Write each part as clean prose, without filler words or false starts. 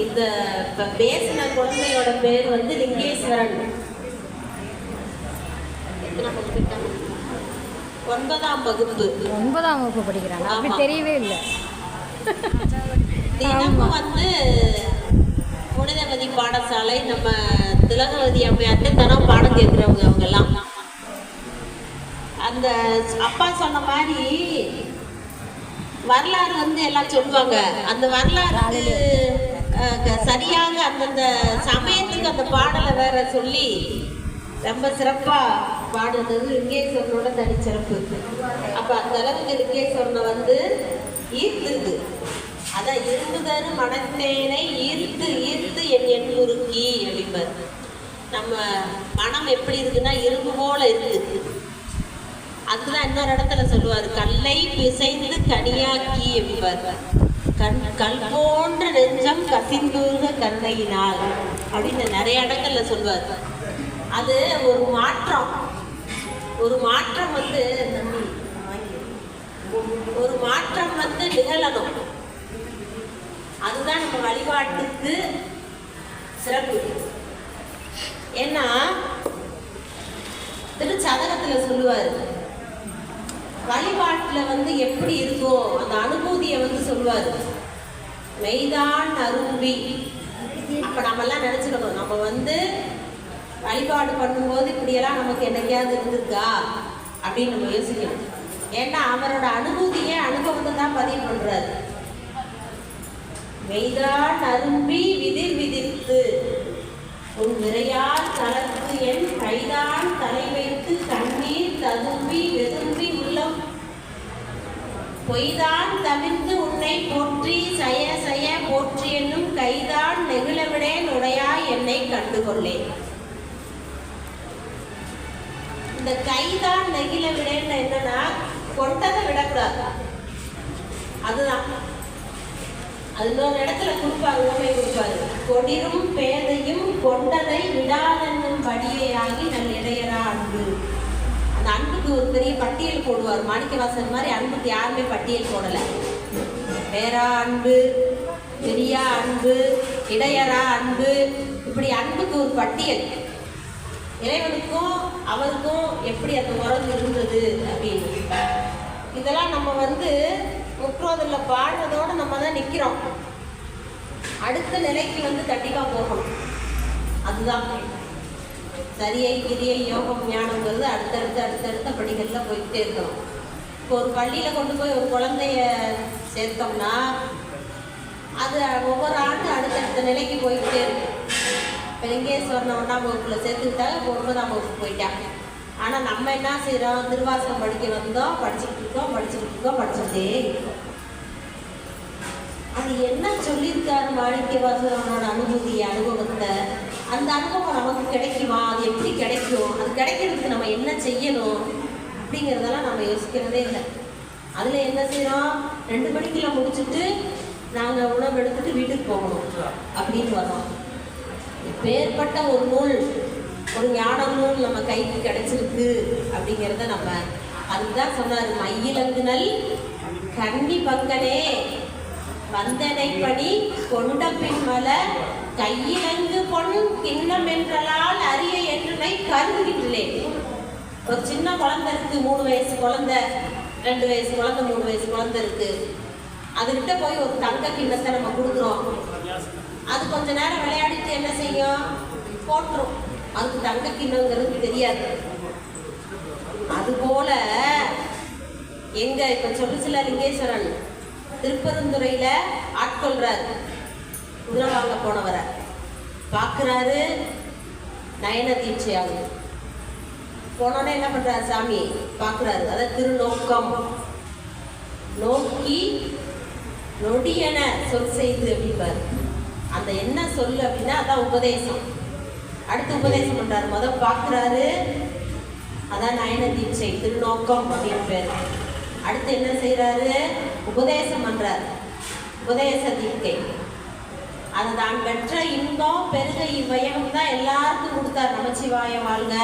இந்த இப்ப பேசின குழந்தையோட பேர் வந்து லிங்கேஸ்வரன். ஒன்பதாம் வகுப்பு. 9ஆம் வகுப்பு படிக்கிறாங்க. அப்படி தெரியவே இல்லை. தினமும் வந்து புனிதவதி பாடசாலை நம்ம திலகவதி அம்மையார்ட்ட தினம் பாடம் கேட்குறவங்க அவங்கெல்லாம். அந்த அப்பா சொன்ன மாதிரி வரலாறு வந்து எல்லாம் சொல்லுவாங்க. அந்த வரலாறு சரியாக அந்தந்த சமயத்துக்கு அந்த பாடலை வேற சொல்லி ரொம்ப சிறப்பா பாடுறது லிங்கேஸ்வரனோட தனிச்சிறப்பு. அப்ப அந்த அளவுக்கு லிங்கேஸ்வரனை வந்து ஈர்த்துது. அதான் இருந்துதரு மனத்தேனை ஈர்த்து ஈர்த்து என் எண்ணுருக்கி அப்படிம்பார். நம்ம மனம் எப்படி இருக்குன்னா இரும்பு போல இருக்குது. அதுதான் இன்னொரு இடத்துல சொல்லுவார், கல்லை பிசைந்து கனியாக்கி அப்படிம்பார். கல் போன்ற நெஞ்சம் கசிந்தூர்க கருணையினால் அப்படின்னு நிறைய இடங்கள்ல சொல்லுவார். அது ஒரு மாற்றம். ஒரு மாற்றம் வந்து நிகழணும். அதுதான் நம்ம வழிபாட்டுக்கு சிறப்பு. ஏன்னா திருச்சதகத்துல சொல்லுவாரு, வழிபாட்டுல வந்து எப்படி இருக்கும் அந்த அனுபூதியை வந்து சொல்லுவாரு. மெய்தான் அரும்பி. அப்ப நம்ம எல்லாம் நினைச்சுக்கணும், நம்ம வந்து வழிபாடு பண்ணும்போது இப்படியெல்லாம் நமக்கு என்னைக்காவது இருந்திருக்கா அப்படின்னு நம்ம யோசிக்கணும். ஏன்னா அவரோட அனுபவத்தை தான் பதிவு பண்றாரு. மெய்தான் அரும்பி விதிர் விதிர்த்து உன் விரையால் தளர்த்து என் கைதான் தலை வைத்து கண்ணீர் ததும்பி வெதும்பி உள்ளம் பொய்தான் தவிர்த்து உன்னை போற்றி சய சய போற்றி என்னும் கைதான் நெகிழவிடேன் உடையாய் என்னை கண்டுகொள்ளேன். இந்த கைதான் நெகிழ விடேன்னு என்னன்னா கொண்டதை விடக்கூடாது. அதுதான் அது இன்னொரு இடத்துல கொடுப்பாரு, ஓமை கொடுப்பாரு. கொடிரும் பேதையும் கொண்டதை விடாதென்னும் படியையாகி நல் இடையரா அன்பு. அந்த அன்புக்கு ஒரு பெரிய பட்டியல் போடுவார். மாணிக்கவாசகர் மாதிரி அன்புக்கு யாருமே பட்டியல் போடலை. பேரா அன்பு, பெரியா அன்பு, இடையரா அன்பு, இப்படி அன்புக்கு ஒரு பட்டியல். இறைவனுக்கும் அவருக்கும் எப்படி அந்த உறவு இருந்தது அப்படின்னு இதெல்லாம் நம்ம வந்து முற்றோதல்ல பாடுறதோடு நம்ம தான் நிற்கிறோம். அடுத்த நிலைக்கு வந்து கண்டிப்பாக போகணும். அதுதான் சரியை கிரியை யோகம் ஞானங்கிறது அடுத்தடுத்த படிகளில் போய்கிட்டே இருக்கணும். இப்போ ஒரு பள்ளியில் கொண்டு போய் ஒரு குழந்தைய சேர்த்தோம்னா அது ஒவ்வொரு ஆண்டு அடுத்தடுத்த நிலைக்கு போய்கிட்டே இருக்கும். இப்போ லிங்கேஸ்வரனை 1ஆம் வகுப்பில் சேர்த்துக்கிட்டாங்க, 9ஆம் வகுப்பு போயிட்டாங்க. ஆனால் நம்ம என்ன செய்கிறோம், திருவாசகம் படிக்க வந்தோம், படிச்சுக்கிட்டு இருக்கோம். அது என்ன சொல்லியிருக்காரு மாணிக்கவாசகரோட அனுபவத்தை, அந்த அனுபவம் நமக்கு கிடைக்குமா, அது எப்படி கிடைக்கும், அது கிடைக்கிறதுக்கு நம்ம என்ன செய்யணும் அப்படிங்கிறதெல்லாம் நம்ம யோசிக்கிறதே இல்லை. அதில் என்ன செய்கிறோம், 2 மணிக்குள்ள முடிச்சுட்டு நாங்கள் உணவு எடுத்துட்டு வீட்டுக்கு போகணும் அப்படின்னு வரோம். பேர்பட்ட ஒரு நூல், ஒரு ஞான நூல் நம்ம கைக்கு கிடைச்சிருக்கு அப்படிங்கிறத நம்ம அதுதான் சொன்னார். மையிலங்குனல் கன்னி பங்கனே வந்தனை பணி கொண்ட பின்மல கையிலங்கு பொன் கிண்ணம் என்றலால் அரிய என்றனை கருதுகின்றேன். ஒரு சின்ன குழந்தை இருக்கு, 3 வயசு குழந்தை, 2 வயசு குழந்தை, 3 வயசு குழந்தை இருக்கு. அதுகிட்ட போய் ஒரு தங்க கிண்ணத்தை நம்ம கொடுக்குறோம். அது கொஞ்ச நேரம் விளையாடிட்டு என்ன செய்யும், போட்டுரும். அதுக்கு தங்க கிண்ணங்கிறது தெரியாது. அதுபோல எங்க இப்ப சொல்லுச்சுல லிங்கேஸ்வரன் திருப்பெருந்துறையில ஆட்கொள்றாரு. குதிரை வாங்க போனவரை பார்க்குறாரு, நயன தீட்சை ஆகுது. போனோன்னே என்ன பண்றாரு, சாமி பார்க்குறாரு. அதாவது திருநோக்கம் நோக்கி நொடியென சொல் செய்து அப்படின்பாரு. அந்த என்ன சொல்லு அப்படின்னா அதான் உபதேசம். அடுத்து உபதேசம் பண்றாரு. முதல் பார்க்குறாரு, அதான் நயன தீட்சை, திருநோக்கம் அப்படின்னு பேர். அடுத்து என்ன செய்யறாரு, உபதேசம் பண்றாரு, உபதேச தீட்சை. அது தான் பெற்ற இன்பம் பெருக இவ்வையகம் தான் எல்லாருக்கும் கொடுத்தார். நமச்சிவாய வாழ்க,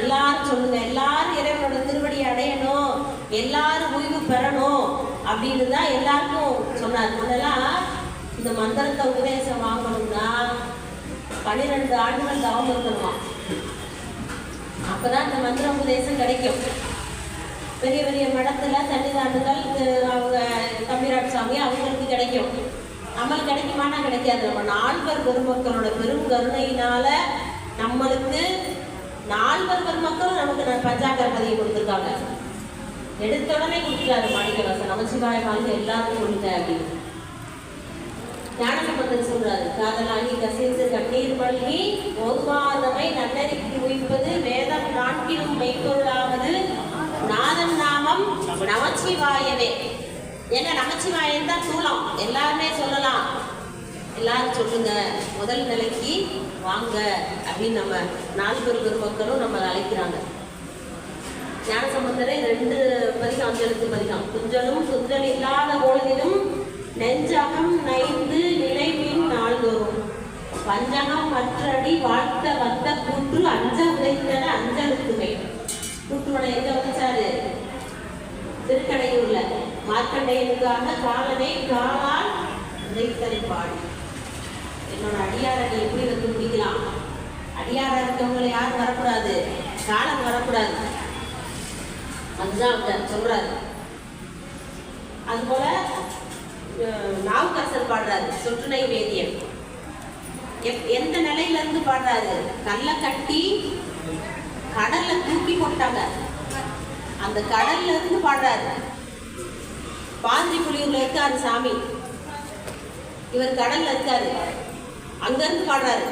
எல்லாரும் சொல்லுங்க, எல்லாரும் இறைவனோட திருவடியை அடையணும், எல்லாரும் ஓய்வு பெறணும் அப்படின்னு தான் எல்லாருக்கும் சொன்னார். அதெல்லாம் இந்த மந்திரத்தை உபதேசம் 12 ஆண்டுகள் தவம் இருக்கணுமா. அப்பதான் அந்த மந்திர உபதேசம் கிடைக்கும். பெரிய பெரிய மடத்துல சன்னிதானங்கள் அவங்க தம்பிராட் சாமி அவங்களுக்கு கிடைக்கும். நம்மளுக்கு கிடைக்குமானா கிடைக்காது. நம்ம நால்வர் பெருமக்களோட பெரும் கருணையினால நம்மளுக்கு நால்வர் பெருமக்கள் நமக்கு பஞ்சாக்கர பதியை கொடுத்துருக்காங்க. எடுத்த உடனே கொடுத்துட்டாரு மாணிக்கவாசன், நமச்சிவாய வாழ்க்கை எல்லாரும் சொல்லுங்க அப்படின்னு. ஞானசம்பந்தர் சொல்றாரு, காதலாகி கசிந்து கண்ணீர் மல்கி போதுமாதமை நன்னறிக்கு உயிர்ப்பது வேதம் நான்கிலும் மெய்ப்பொருளாவது நாதன் நாமம் நமச்சிவாயவே. ஏன்னா நமச்சிவாயம் தான் சூலம், எல்லாருமே சொல்லலாம். எல்லாரும் சொல்லுங்க, முதல் நிலைக்கு வாங்க அப்படின்னு நம்ம 4 பெருமக்களும் நம்ம அழைக்கிறாங்க. ஞானசம்பந்தரை 2 பதிகம் அஞ்செழுத்து பதிகம். துஞ்சலும் துஞ்சல் இல்லாத பொழுதிலும் நெஞ்சகம் நைந்து நினைவின் நாள்தோறும் பஞ்சகம் மற்றடி வாழ்த்த வந்த கூற்று அஞ்ச உதைத்தன அஞ்சலுக்குமே. கூற்றுவனை எங்க வச்சாரு? திருக்கடையூர்ல. மார்க்கண்டையனுக்காக காலனை காலால் உதைத்தல் பாடி. என்னோட அடியாரை எப்படி வந்து பிடிக்கலாம்? அடியாரா இருக்கவங்களை யாரும் வரக்கூடாது, காலம் வரக்கூடாது. அதுதான் அவங்க சொல்றாரு. அதுபோல நாவுக்கரசர் பாடுறாரு, சொற்றுணை வேதியன். எந்த நிலையில இருந்து பாடுறாரு? கல்லை கட்டி கடல்ல தூக்கி போட்டாங்க, அந்த கடல்ல இருந்து பாடுறாரு. பாந்திரி புலியூர்ல இருக்காரு சாமி, இவர் கடல்ல இருக்காரு, அங்க இருந்து பாடுறாரு.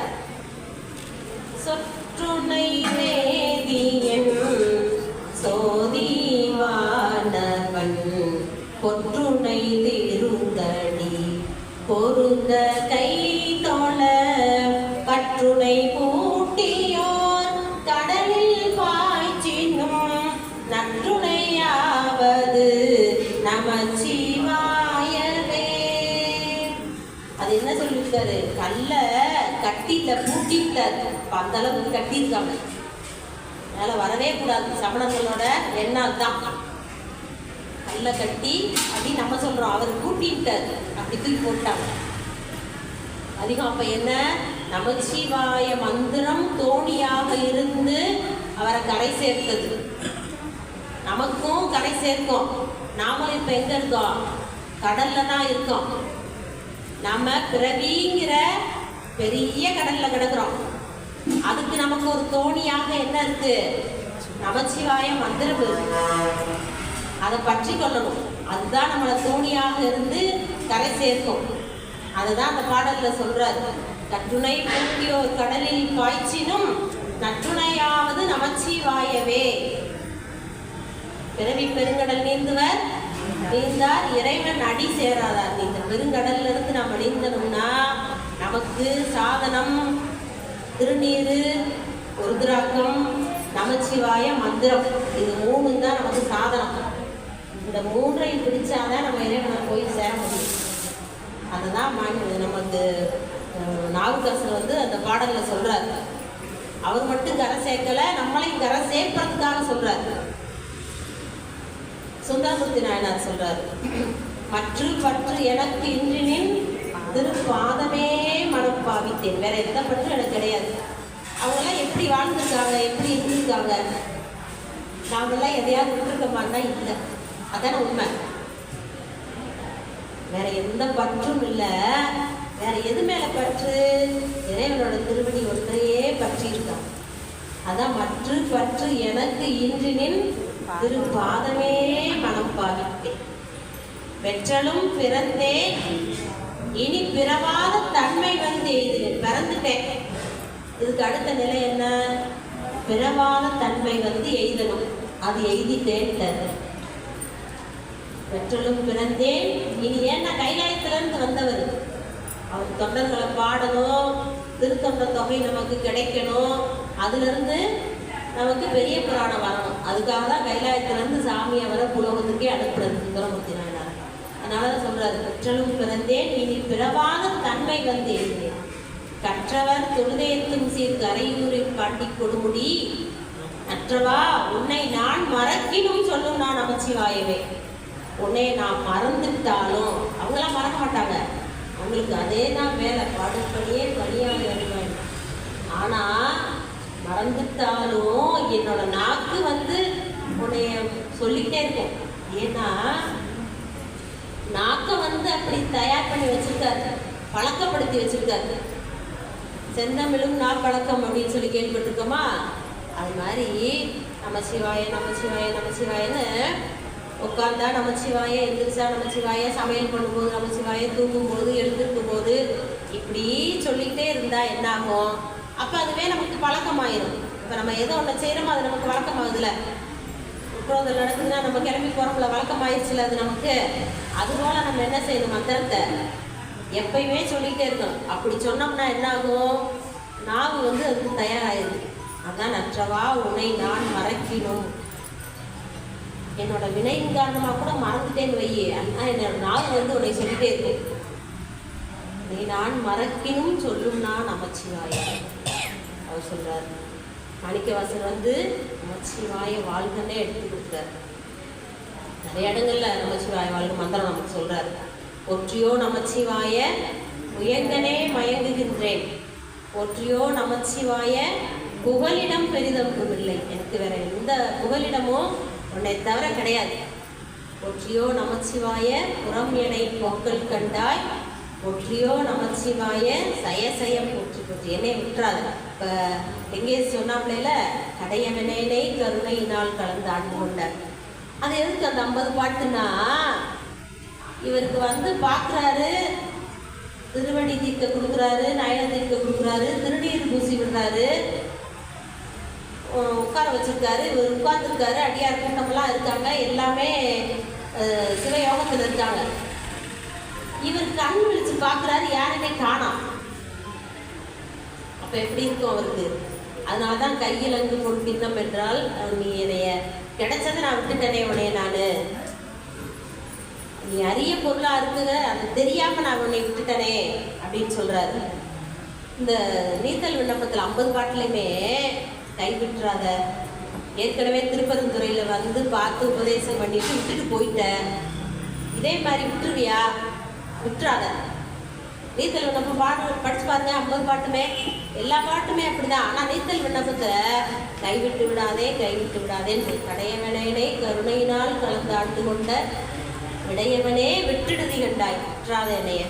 சொற்றுணை வேதியன் சோதிவானவன் பொற்றுணை திருந்தடி பொருந்த கை தோழ கற்றுணை பூட்டியோர் கடலில் பாய்ச்சினும் நற்றுணையாவது நமச்சிவாயவே. அது என்ன சொல்லியிருக்காரு? கல்ல கட்டில பூட்டிட்டாரு, அந்த அளவுக்கு கட்டியிருக்காங்க. அதனால வரவே கூடாது. சமணங்களோட எண்ணம் தான் கல்ல கட்டி அப்படின்னு நம்ம சொல்றோம், அவர் கூட்டிட்டாரு, அப்படி தூக்கி போட்டாங்க. அதிகம் அப்ப என்ன? நமச்சிவாய மந்திரம் தோணியாக இருந்து அவரை கரை சேர்த்தது. நமக்கும் கரை சேர்க்கும். நாமளும் இப்ப எங்க இருக்கோம்? கடல்ல தான் இருக்கோம். நம்ம பிறவிங்கிற பெரிய கடல்ல கிடக்குறோம். அதுக்கு நமக்கு ஒரு தோணியாக என்ன இருக்கு? நமச்சிவாய மந்திரம் இருக்கு. அதை பற்றி கொள்ளணும். அதுதான் நம்மளை தோணியாக இருந்து கரை சேர்க்கும். அதுதான் அந்த பாடல்ல சொல்றாரு, கற்றுணை பூட்டியோர் கடலில் பாய்ச்சினும் நற்றுணையாவது நமச்சிவாயவே. பிறவி பெருங்கடல் நீந்துவர் நீந்தார் இறைவன் அடி சேராதார். இந்த பெருங்கடல்ல இருந்து நம்ம நீந்தணும்னா நமக்கு சாதனம் திருநீரு, ருத்ராக்கம், நமச்சிவாய மந்திரம், இது 3 தான் நமக்கு சாதனம். இந்த 3ஐயும் பிடிச்சாதான் நம்ம இறைவனை போய் சேர முடியும். அதுதான் நமக்கு நாவுக்கரசர் வந்து அந்த பாடல்ல சொல்றாரு. அவர் மட்டும் கரை சேர்க்கல, நம்மளையும் கரை சேர்ப்பதற்காக சொல்றாரு. சுந்தரமூர்த்தி நாயனார் சொல்றாரு, மற்ற பற்று எனக்கு இன்றினின் திருப்பாதமே மனம் பாவித்தேன். வேற எந்த பற்றும் எனக்கு கிடையாது. அவங்கெல்லாம் எப்படி வாழ்ந்துருக்காங்க, எப்படி இருந்திருக்காங்க? நாங்கெல்லாம் எதையாவது விட்டுருக்கோமான்னா இல்லை. அதான உண்மை. வேற எந்த பற்றும் இல்லை. வேற எது மேல பற்று? இறைவனோட திருவடி ஒன்றையே பற்றி இருக்காங்க. அதான் மற்ற பற்று எனக்கு இன்றினின் திருப்பாதமே மனம் பாவித்தேன். பெற்றலும் பிறந்தேன் இனி பிறவாத தன்மை வந்து எய்தினேன். பிறந்துட்டேன், இதுக்கு அடுத்த நிலை என்ன? பிறவாத தன்மை வந்து எய்தணும். அது எய்திட்டேன். பெற்றலும் பிறந்தேன் இனி. ஏன்னா கைலாயத்திலிருந்து வந்தவர் அவர் தொண்டர்களை பாடணும், திருத்தொண்ட தொகை நமக்கு கிடைக்கணும், அதுல இருந்து நமக்கு பெரிய புராணம் வரணும். அதுக்காக தான் கைலாயத்திலிருந்து சாமியை வர புலகத்துக்கே அனுப்புறது சுந்தரமூர்த்தி நாயனார். அதனாலதான் சொல்றாரு, பெற்றலும் பிறந்தேன் இனி பிறவாத தன்மை வந்து எழுந்தேன். கற்றவர் தொழுதேத்தும் சீர் கரையூரில் காட்டி கொடுமுடி அற்றவா உன்னை நான் மறக்கினும் சொல்லும் நான் நமச்சிவாயவே. உன்னை நான் மறந்துட்டாலும் அவங்களாம் மறக்க மாட்டாங்க. அவங்களுக்கு அதே தான் வேலை, பாடுபடியே பணியாக அறிவாங்க. ஆனா மறந்துட்டாலும் என்னோட நாக்கு வந்து உன்னைய சொல்லிக்கிட்டே இருக்கும். ஏன்னா நாக்க வந்து அப்படி தயார் பண்ணி வச்சிருக்காரு, பழக்கப்படுத்தி வச்சிருக்காரு. செந்தமிழும் நாப்பழக்கம் அப்படின்னு சொல்லி கேள்விப்பட்டிருக்கோமா? அது மாதிரி நமச்சிவாய நமச்சிவாய நமச்சிவாயன்னு உட்காந்தா நமச்சிவாய, எந்திரிச்சா நமச்சிவாய, சமையல் பண்ணும்போது நமச்சிவாய, தூங்கும்போது எழுந்திருக்கும் போது இப்படி சொல்லிக்கிட்டே இருந்தா என்ன ஆகும்? அப்போ அதுவே நமக்கு பழக்கமாயிரும். இப்போ நம்ம ஏதோ ஒன்று செய்கிறோமோ அது நமக்கு வழக்கமாகுதுல. குற்றோதல் நடக்குதுன்னா நம்ம கிளம்பி போகிறோம்ல, வழக்கமாயிடுச்சுல அது நமக்கு. அதுபோல் நம்ம என்ன செய்யணும்? மந்திரத்தை எப்பயுமே சொல்லிகிட்டே இருக்கணும். அப்படி சொன்னோம்னா என்ன ஆகும்? நாவு வந்து அதுக்கு தயாராகிடுது. அதான் நற்றவா உன்னை நான் மறக்கினும். என்னோட வினையின் காரணமாக கூட மறந்துட்டேன்னு வையே, ஆனால் என்னோட நாவு வந்து உன்னை சொல்லிகிட்டே இருக்கும். நீ நான் மறக்கினும் சொல்லும்னா நமச்சிவாய அவர் சொல்கிறார். மாணிக்கவாசகர் வந்து நமச்சிவாய வாழ்கன்னே எடுத்து கொடுத்தார். நிறைய இடங்கள்ல நமச்சிவாய வாழ்க மந்திரம் நமக்கு சொல்கிறார். ஒற்றியோ நமச்சிவாய முயங்கனே மயங்குகின்றேன், ஒற்றியோ நமச்சிவாய புகலிடம் பெரிதொன்றும் இல்லை. எனக்கு வேற எந்த புகலிடமும் உன்னை தவிர கிடையாது. ஒற்றியோ நமச்சிவாய புறம் எனை பொங்கல் கண்டாய், ஒற்றியோ நமச்சிவாய சயசயம் போற்றி போற்றி. என்னை விட்டுறாது. இப்போ எங்கே சொன்னாப்ல கடையவனேனை கருணையினால் கலந்து ஆண்டு கொண்டார். அது எதுக்கு அந்த 50 பாட்டுன்னா, இவருக்கு வந்து பார்க்குறாரு, திருவடி தீர்க்க கொடுக்குறாரு, நயன தீர்க்க கொடுக்குறாரு, திருநீர் பூசி விடுறாரு, உட்கார வச்சிருக்காரு. இவர் உட்கார்ந்துருக்காரு, அடியார் கூட்டமெல்லாம் இருக்காங்க, எல்லாமே சிவயோகத்தில் இருக்காங்க. இவர் கண் விழிச்சு பார்க்குறாரு, யாருமே காணோம். அப்போ எப்படி இருக்கும் அவருக்கு? அதனால தான் கையில் அங்கு கொண்டிருந்தோம் என்றால், நீ என்னைய கிடைச்சதை நான் விட்டுட்டனே, உனைய நான் நீ அரிய பொருளாக இருக்குங்க, அது தெரியாமல் நான் உன்னை விட்டுட்டனே அப்படின்னு சொல்கிறாரு. இந்த நீத்தல் விண்ணப்பத்தில் 50 பாட்டிலையுமே கைவிட்டுறாத, ஏற்கனவே திருப்பரந்துறையில் வந்து பார்த்து உபதேசம் பண்ணிட்டு விட்டுட்டு போயிட்ட, இதே மாதிரி விட்டுருவியா? விட்டுறாத. நீத்தல் விண்ணப்பம் படிச்சு பாருங்க, 50 பாட்டுமே, எல்லா பாட்டுமே அப்படிதான். ஆனால் நீத்தல் விண்ணப்பத்தில் கைவிட்டு விடாதே, கைவிட்டு விடாதேன்னு கடையவனேனை கருணையினால் கலந்து ஆண்டு கொண்ட விடையவனே விட்டுடுதி கண்டாய், விட்டுறாத என்னைய.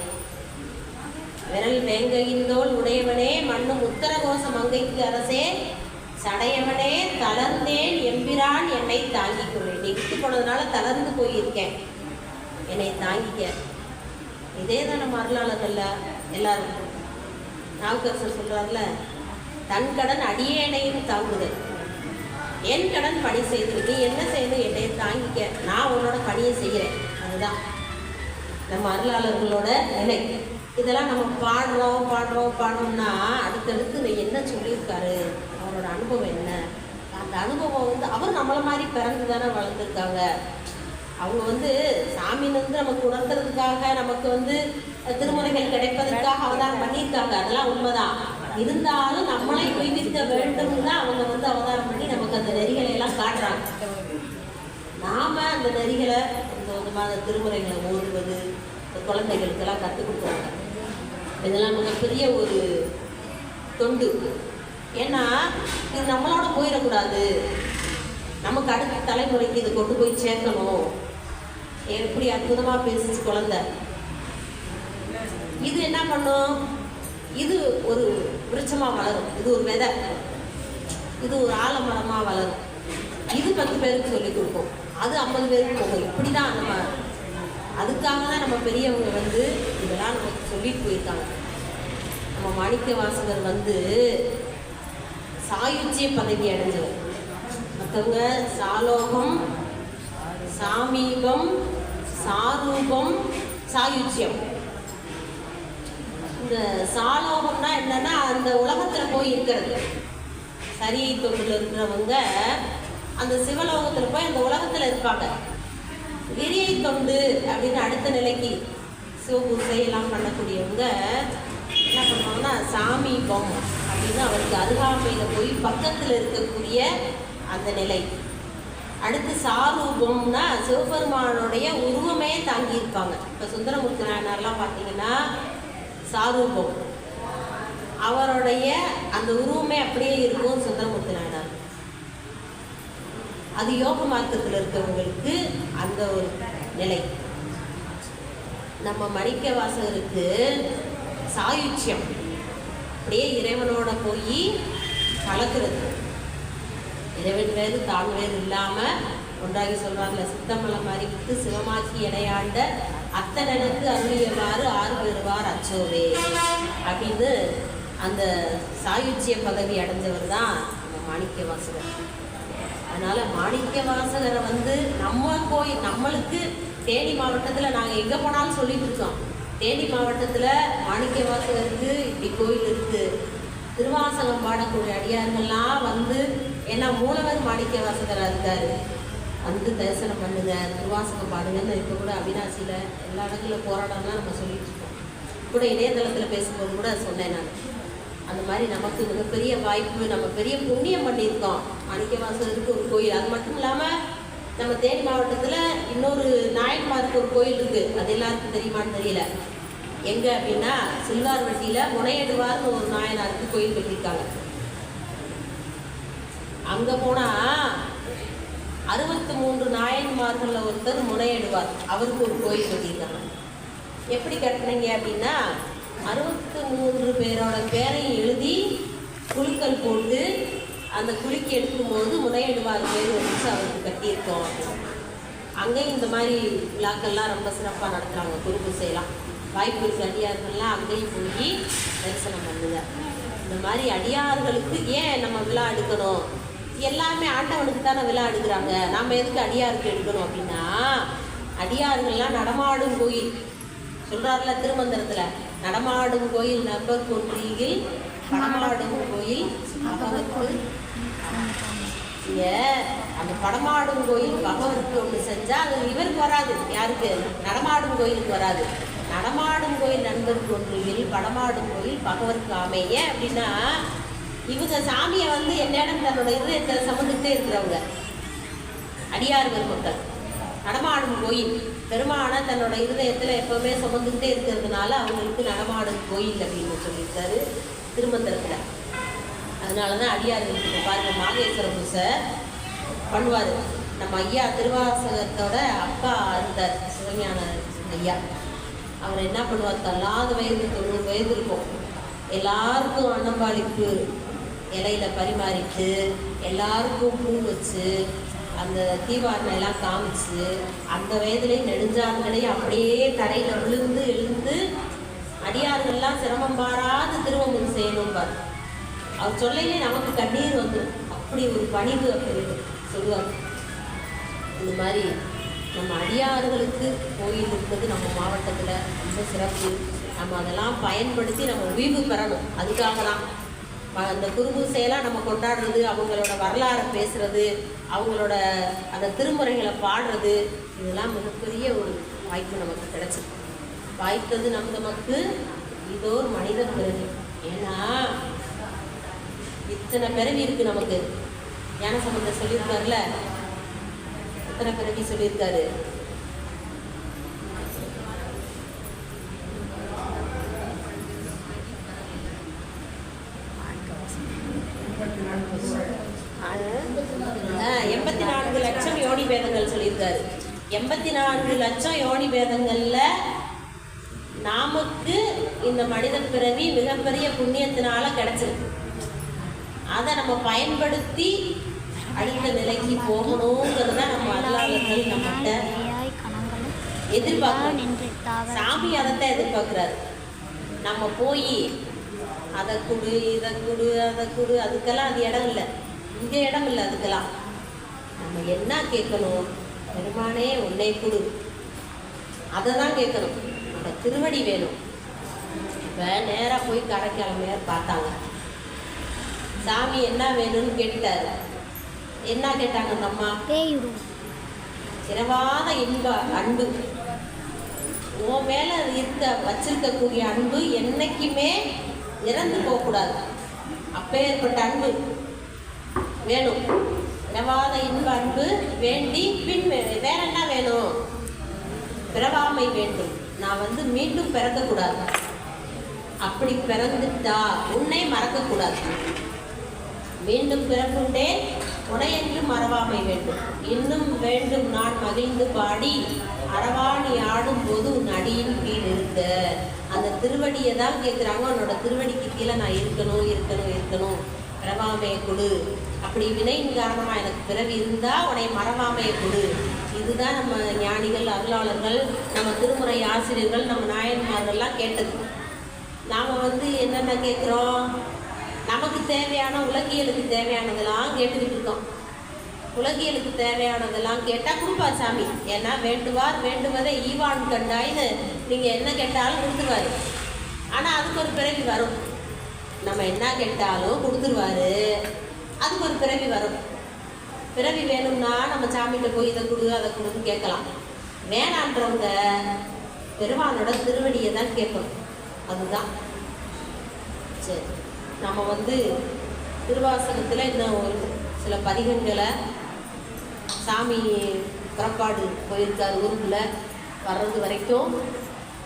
விரல் வேங்கையின்தோல் உடையவனே மண்ணும் உத்தரகோச மங்கைக்கு அரசே, சடையவனே தளர்ந்தேன் எம்பிரான் என்னை தாங்கிக் கொள்ளேன். நீ விட்டு போனதுனால தளர்ந்து போயிருக்கேன், என்னை தாங்கிக்க. இதே தான் நம்ம அருளாளர்கள்ல எல்லாரும். நாவுக்கரசர் சொல்றாருல, தன் கடன் அடியேனையும் தாங்குதல், என் கடன் பணி செய்து நீ என்ன செய்யணும்? என்னை தாங்கிக்க, நான் உன்னோட பணியை செய்கிறேன். அதுதான் நம்ம அருளாளர்களோட நிலை. இதெல்லாம் நம்ம பாடுறோம்னா அடுத்தடுத்து என்ன சொல்லியிருக்காரு, அவரோட அனுபவம் என்ன, அந்த அனுபவம் வந்து அவர் நம்மளை மாதிரி பிறந்து தானே வளர்ந்துருக்காங்க. அவங்க வந்து சாமி வந்து நமக்கு உணர்த்துறதுக்காக, நமக்கு வந்து திருமுறைகள் கிடைப்பதற்காக அவதாரம் பண்ணியிருக்காங்க, அதெல்லாம் உண்மைதான். இருந்தாலும் நம்மளை உய்விக்க வேண்டும் தான் அவங்க வந்து அவதாரம் பண்ணி நமக்கு அந்த நெறிகளை எல்லாம் காட்டுறாங்க. நாம அந்த நெறிகளை அந்த திருமுறைகளை ஓதுவது, குழந்தைகளுக்கெல்லாம் கற்றுக் கொடுக்குறாங்க. இதெல்லாம் மிகப்பெரிய ஒரு தொண்டு. ஏன்னா இது நம்மளோட போயிடக்கூடாது, நமக்கு அடுத்த தலைமுறைக்கு இது கொண்டு போய் சேர்க்கணும். எப்படி அற்புதமாக பேசிச்சு குழந்தை. இது என்ன பண்ணும்? இது ஒரு விருட்சமாக வளரும், இது ஒரு விதை, இது ஒரு ஆலமரமாக வளரும். இது 10 பேருக்கு சொல்லிக் கொடுக்கும், அது 50 பேருக்கு போகும். இப்படி தான் நம்ம, அதுக்காக தான் நம்ம பெரியவங்க வந்து இதெல்லாம் நமக்கு சொல்லிட்டு போயிருக்காங்க. நம்ம மாணிக்கவாசகர் வந்து சாயுச்சிய பதவி அடைஞ்சவர். மற்றவங்க சாலோகம், சாமீபம், சாரூபம், சாயுச்சியம். இந்த சாலோகம்னா என்னன்னா அந்த உலகத்தில் போய் இருக்கிறது. சரியை தொண்டில் இருக்கிறவங்க அந்த சிவலோகத்தில் போய் அந்த உலகத்தில் இருப்பாங்க. விரியை தொண்டு அப்படின்னு அடுத்த நிலைக்கு சிவபூசை எல்லாம் பண்ணக்கூடியவங்க என்ன பண்ணுவாங்கன்னா சாமீபம் அப்படின்னு அவருக்கு அருகாமையில் போய் பக்கத்தில் இருக்கக்கூடிய அந்த நிலை. அடுத்து சாரூபம்னா சிவபெருமானுடைய உருவமே தாங்கியிருப்பாங்க. இப்போ சுந்தரமூர்த்தி நாயனார்லாம் பார்த்தீங்கன்னா சாரூபம், அவருடைய அந்த உருவமே அப்படியே இருக்கும் சுந்தரமூர்த்தி நாயனார். அது யோக மார்க்கத்தில் இருக்கிறவங்களுக்கு அந்த ஒரு நிலை. நம்ம மாணிக்க வாசகருக்கு சாயுச்சியம், அப்படியே இறைவனோட போய் கலக்கிறது. இறைவன் வேறு தான் வேறு இல்லாமல் ஒன்றாகி சொல்கிறாங்கல்ல, சித்தமலை மறித்து சிவமாக்கி இடையாண்ட அத்தனனுக்கு அருளியவாறு ஆறு பெறுவார் அச்சோவே அப்படின்னு அந்த சாயுச்சிய பதவி அடைஞ்சவர் தான் நம்ம மாணிக்க வாசகர். அதனால் மாணிக்க வாசகரை நம்ம கோயில், நம்மளுக்கு தேனி மாவட்டத்தில் நாங்கள் எங்கே போனாலும் சொல்லிட்டு இருக்கோம், தேனி மாவட்டத்தில் மாணிக்க வாசகருக்கு இப்படி கோயில் இருக்குது. திருவாசகம் பாடக்கூடிய அடியார்கள்லாம் ஏன்னா மூலவர் மாணிக்க வாசகராக இருக்கார், தரிசனம் பண்ணுங்க, திருவாசகம் பாடுங்கன்னு இப்போ கூட அவினாசியில் எல்லா இடங்களில் போராடம்லாம் நம்ம சொல்லிட்டு இருக்கோம். கூட இணையதளத்தில் பேசும்போது கூட சொன்னேன் நான். அந்த மாதிரி நமக்கு மிகப்பெரிய வாய்ப்பு, நம்ம பெரிய புண்ணியம் பண்ணியிருக்கோம். மாணிக்க வாசகருக்கு ஒரு கோயில், அது மட்டும் இல்லாமல் நம்ம தேனி மாவட்டத்தில் இன்னொரு நாயன்மாருக்கு ஒரு கோயில் இருக்குது. அது எல்லாருக்கும் தெரியுமான்னு தெரியல. எங்கே அப்படின்னா சில்வார்வட்டியில் முனையடுவார்னு ஒரு நாயனாருக்கு கோயில் கட்டியிருக்காங்க. அங்கே போனால் 63 நாயன்மார்களில் ஒருத்தர் முனையடுவார், அவருக்கு ஒரு கோயில் கட்டியிருக்காங்க. எப்படி கட்டினீங்க அப்படின்னா 63 பேரோட பேரையும் எழுதி குலுக்கல் போட்டு அந்த குலுக்கி எடுக்கும்போது முனையடுவார் பேர் வச்சு அவருக்கு கட்டியிருக்கோம். அங்கேயும் இந்த மாதிரி விழாக்கள்லாம் ரொம்ப சிறப்பாக நடத்துகிறாங்க. குறுக்கு செய்யலாம் வாய்ப்பு இருக்கு. அடியார்கள்லாம் அங்கேயும் போய் தரிசனம் பண்ணுங்க. இந்த மாதிரி அடியார்களுக்கு ஏன் நம்ம விழா எடுக்கணும்? எல்லாமே ஆண்டவனுக்கு தானே விழா எடுக்கிறாங்க, நாம் எதுக்கு அடியாருக்கு எடுக்கணும் அப்படின்னா, அடியார்கள்லாம் நடமாடும் கோயில் சொல்கிறார்ல திருமந்திரத்தில், நடமாடும் கோயில் நம்பர் கொன்றியில் படமாடும் கோயில் பகவருக்கு. அந்த படமாடும் கோயில் பகவருக்கு ஒன்று செஞ்சால் அது இவருக்கு வராது. யாருக்கு? நடமாடும் கோயிலுக்கு வராது. நடமாடும் கோயில் நண்பருக்கு ஒன்றில் படமாடும் கோயில் பகவருக்கு அமைய அப்படின்னா, இவங்க சாமியை என்னிடம் தன்னோட இதயத்தை சமந்துக்கிட்டே இருக்கிறவங்க அடியார் பெருமக்கள். நடமாடும் கோயில் பெருமான தன்னோட இருதயத்தில் எப்போவுமே சுமந்துக்கிட்டே இருக்கிறதுனால அவங்களுக்கு நடமாடும் கோயில் அப்படின்னு சொல்லியிருக்காரு திருமந்திரத்தில். அதனால தான் அடியார்களுக்கு பாருங்க, மாகேஸ்வர பூசை பண்ணுவார். நம்ம ஐயா திருவாசகத்தோட அப்பா இருந்தார் சிவஞான ஐயா. அவர் என்ன பண்ணுவார், தள்ளாத வயது 90 வயது இருக்கும், எல்லாருக்கும் அன்னம்பாளிப்பு இலையில பரிமாறிட்டு எல்லாருக்கும் பூ வச்சு அந்த தீபாவளி எல்லாம் காமிச்சு அந்த வயதுலேயும் நெடுஞ்சான்களையும் அப்படியே தரையில் விழுந்து எழுந்து அடியார்கள்லாம் சிரமம் பாராது திருவம்பும் செய்யணும்பார். அவர் சொல்லையிலே நமக்கு கண்ணீர் வந்துடும், அப்படி ஒரு பணிவு அப்படின்னு சொல்லுவார். இந்த மாதிரி நம்ம அடியார்களுக்கு கோயில் இருக்கிறது நம்ம மாவட்டத்தில் ரொம்ப சிறப்பு. நம்ம அதெல்லாம் பயன்படுத்தி நம்ம உய்வு பெறணும். அதுக்காகலாம் அந்த குருபூசையெல்லாம் நம்ம கொண்டாடுறது, அவங்களோட வரலாறை பேசுகிறது, அவங்களோட அந்த திருமுறைகளை பாடுறது, இதெல்லாம் மிகப்பெரிய ஒரு வாய்ப்பு நமக்கு கிடைச்சிருக்கு. வாய்த்தது நமக்கு இதோ ஒரு மனித பிறவி. ஏன்னா இத்தனை பிறவி இருக்குது நமக்கு. ஞானசம்பந்தர் சொல்லியிருக்காருல, எத்தனை பிறவி சொல்லியிருக்காரு. எண்பத்தி 84 லட்சம் யோனி பேதங்கள் சொல்லியிருக்காரு. 84 லட்சம் யோனி பேதங்கள்ல நமக்கு இந்த மனித பிறவி மிகப்பெரிய புண்ணியத்தினால கிடைச்சிருக்கு. அதை நம்ம பயன்படுத்தி அடுத்த நிலைக்கு போகணுங்கிறத நம்ம அல்லாதவர்கள் நம்மகிட்ட எதிர்பார்க்கணும். சாமி அதைத்தான் எதிர்பார்க்குறாரு. நம்ம போய் அதை கொடு, இதை கொடு, அதை கொடு, அதுக்கெல்லாம் அது இடம் இல்லை, இங்கே இடம் இல்லை. அதுக்கெல்லாம் நம்ம என்ன கேட்கணும், பெருமானே உன்னை கொடு, அதை தான் கேட்கணும். அந்த திருவடி வேணும். இப்போ நேராக போய் கரைக்கிழமையார் பார்த்தாங்க, சாமி என்ன வேணும்னு கேட்டாரு. என்ன கேட்டாங்க அந்த அம்மா? சிறவாத இன்ப அன்பு, உன் மேலே வச்சிருக்கக்கூடிய அன்பு என்னைக்குமே இறந்து போகக்கூடாது. அப்பேற்பட்ட அன்பு வேணும். பிறவாத இன்ப அன்பு வேண்டி பின் வேற என்ன வேணும்? பிறவாமை வேண்டும். நான் மீண்டும் பிறக்கக்கூடாது. அப்படி பிறந்துட்டா உன்னை மறக்கக்கூடாது. மீண்டும் பிறப்புண்டேன் உனையென்று மறவாமை வேண்டும். இன்னும் வேண்டும் நான் மகிழ்ந்து பாடி அரவாணி ஆடும் போது உன் அடியின் கீழ் இருக்க. அந்த திருவடியை தான் கேட்குறாங்க. உன்னோட திருவடிக்கு கீழே நான் இருக்கணும் இருக்கணும் இருக்கணும், மறவாமையை கொடு. அப்படி வினையின் காரணமாக எனக்கு பிறவி இருந்தால் உன்னை மறவாமையை கொடு. இதுதான் நம்ம ஞானிகள், அருளாளர்கள், நம்ம திருமுறை ஆசிரியர்கள், நம்ம நாயன்மார்கள்லாம் கேட்டது. நாம் என்னென்ன கேட்குறோம்? நமக்கு தேவையான உலகியலுக்கு தேவையானதெல்லாம் கேட்டுக்கிட்டு இருக்கோம். உலகியலுக்கு தேவையானதெல்லாம் கேட்டால் கொடுப்பார் சாமி. ஏன்னா வேண்டுவார் வேண்டுவதை ஈவான் கண்டாயின்னு நீங்கள் என்ன கேட்டாலும் கொடுத்துருவாரு. ஆனால் அதுக்கு ஒரு பிறவி வரும். நம்ம என்ன கேட்டாலும் கொடுத்துருவாரு, அதுக்கு ஒரு பிறவி வரும். பிறவி வேணும்னா நம்ம சாமிகிட்ட போய் இதை கொடு அதை கொடுன்னு கேட்கலாம். வேணான்றவங்க பெருமானோட திருவடியை தான் கேட்கணும். அதுதான் சரி. நம்ம திருவாசகத்தில் இன்னும் ஒரு சில பதிகங்களை சாமி புறப்பாடு போயிருக்கார் ஊருக்குள்ள வர்றது வரைக்கும்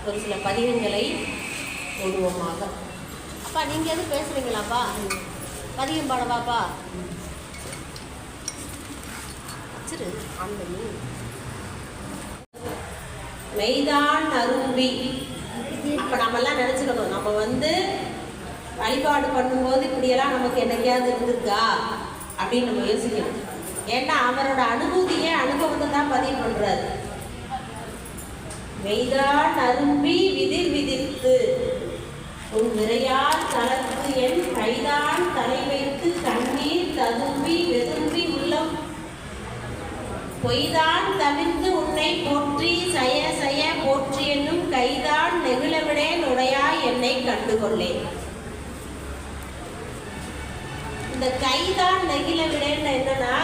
ஒரு சில பதிகங்களை ஓடுவோமாக. அப்பா நீங்கள் எதுவும் பேசுகிறீங்களாப்பா? பதிகம் பாடவாப்பா? சரி. அந்த மெய்தான் அரும்பி. அப்போ நம்மெல்லாம் நினச்சிக்கணும், நம்ம வழிபாடு பண்ணும்போது இப்படியெல்லாம் நமக்கு என்னைக்காவது இருந்திருக்கா அப்படின்னு நம்ம யோசிக்கணும். ஏன்னா அவரோட அனுபூதியை அனுபவத்தை தான் பதிவு பண்றாரு. மெய்தான் அரும்பி விதிர் விதிர்த்து உன் விரையால் தளர்த்து என் கைதான் தலை வைத்து கண்ணீர் ததும்பி வெதும்பி உள்ளம் பொய்தான் தவிர்த்து உன்னை போற்றி சய சய போற்றி என்னும் கைதான் நெகிழவிடேன் உடையாய் என்னை கண்டுகொள்ளேன். இந்த கைதான் நெகிழ விடேன்னு என்னன்னா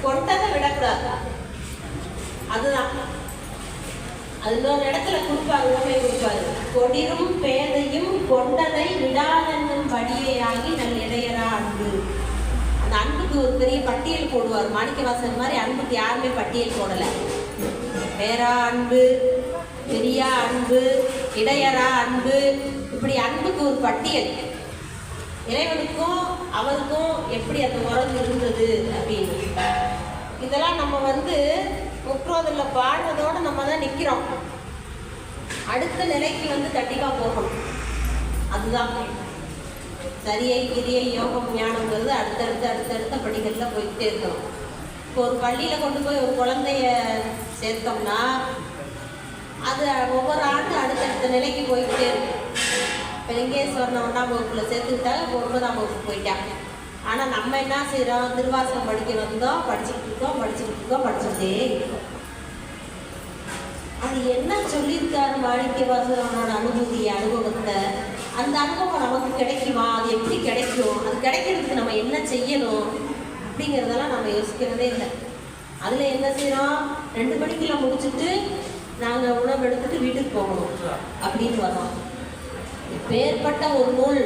கொண்டதை விடக்கூடாது. அதுதான் அது இன்னொரு இடத்துல கொடுப்பாரு, உண்மை கொடுப்பாரு. கொடிரும் பேதையும் கொண்டதை விடாதென்னும் படியேயாகி நல் இடையரா அன்பு. அந்த அன்புக்கு ஒரு பெரிய பட்டியல் போடுவார். மாணிக்கவாசன் மாதிரி அன்புக்கு யாருமே பட்டியல் போடலை. பேரா அன்பு, பெரியா அன்பு, இடையரா அன்பு, இப்படி அன்புக்கு ஒரு பட்டியல். இறைவனுக்கும் அவருக்கும் எப்படி அந்த உறவு இருந்தது அப்படின்னு இதெல்லாம் நம்ம முற்றோதில் பாடுறதோடு நம்ம தான் நிற்கிறோம். அடுத்த நிலைக்கு கண்டிப்பாக போகணும். அதுதான் சரியை கிரியை யோகம் ஞானங்கிறது அடுத்தடுத்த படிகளில் போய்கிட்டே இருக்கணும். இப்போ ஒரு பள்ளியில் கொண்டு போய் ஒரு குழந்தைய சேர்த்தோம்னா அது ஒவ்வொரு ஆண்டு அடுத்தடுத்த நிலைக்கு போய்கிட்டே இருக்கும். இப்போ லிங்கேஸ்வரனை 1ஆம் வகுப்பில் சேர்த்துக்கிட்டாங்க, 9ஆம் வகுப்பு போயிட்டாங்க. ஆனால் நம்ம என்ன செய்கிறோம்? திருவாசகம் படிக்க வந்தோம், படிச்சுக்கிட்டு படிச்சுக்கிட்டே இருக்கோம். அது என்ன சொல்லியிருக்காரு மாணிக்கவாசகனோட அனுபவத்தை, அந்த அனுபவம் நமக்கு கிடைக்குமா? அது எப்படி கிடைக்கும்? அது கிடைக்கிறதுக்கு நம்ம என்ன செய்யணும் அப்படிங்கிறதெல்லாம் நம்ம யோசிக்கிறதே இல்லை. அதில் என்ன செய்கிறோம்? 2 மணிக்குள்ள முடிச்சுட்டு நாங்கள் உணவு எடுத்துட்டு வீட்டுக்கு போகணும் அப்படின்னு வரோம். பேர்பட்ட ஒரு நூல்,